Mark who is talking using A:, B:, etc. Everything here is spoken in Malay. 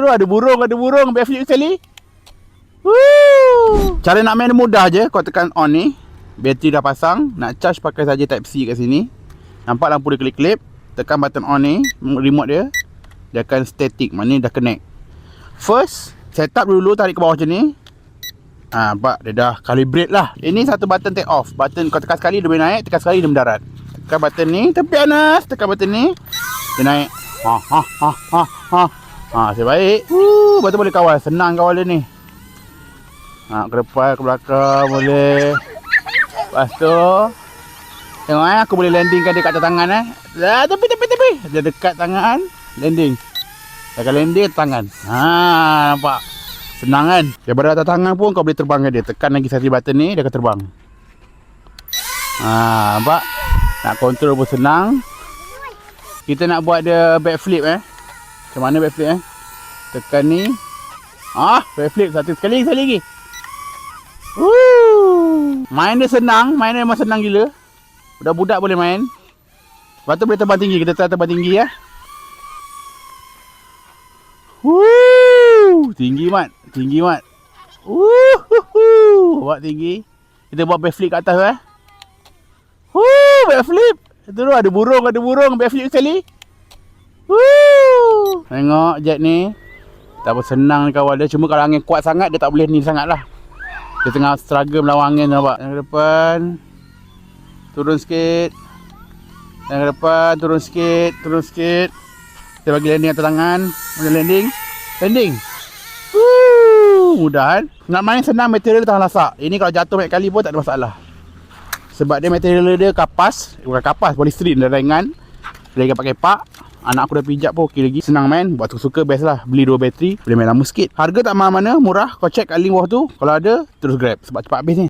A: tu ada burung backflip sekali. Woo! Cara nak main mudah je. Kau tekan on ni, bateri dah pasang. Nak charge pakai saja type C kat sini. Nampak lampu dia kelip-kelip. Tekan button on ni, remote dia, dia akan static, maknanya dah connect. First, set up dulu, tarik ke bawah macam ni. Nampak dia dah calibrate lah. Ini satu button take off. Button kau tekan sekali dia boleh naik, tekan sekali dia mendarat. Tekan button ni, tepi panas. Tekan button ni, dia naik. Saya baik. Lepas tu boleh kawal, senang kawal dia ni. Ke depan, ke belakang boleh. Lepas tu tengok aku boleh landingkan dia kat atas tangan tepi. Dia dekat tangan, landing. Dia akan landing tangan. Nampak? Senang kan? Daripada atas tangan pun kau boleh terbangkan dia. Tekan lagi satu button ni, dia akan terbang. Nampak? Nak control pun senang. Kita nak buat dia backflip Macam mana backflip Tekan ni. Backflip satu sekali lagi. Main dia senang, main dia memang senang gila. Budak-budak boleh main. Lepas tu boleh terbang tinggi. Kita try terbang tinggi Tinggi mat. Buat tinggi. Kita buat backflip kat atas backflip. Itu tu ada burung backflip sekali. Tengok jet ni. Tak apa, senang kawal dia. Cuma kalau angin kuat sangat, dia tak boleh ni sangat lah. Dia tengah struggle melawan angin, nampak? Yang ke depan. Turun sikit. Yang ke depan, turun sikit. Kita bagi landing atas tangan. Boleh landing. Mudah kan? Nak main senang, material tahan lasak. Ini kalau jatuh banyak kali pun tak ada masalah. Sebab dia material dia kapas. Bukan kapas, polystyrene dia ringan. Dia pakai pak. Anak aku dah pijak pun okey lagi. Senang main. Buat suka best lah. Beli 2 bateri, boleh main lama sikit. Harga tak mahal mana, murah. Kau check kat link bawah tu. Kalau ada, terus grab sebab cepat habis ni.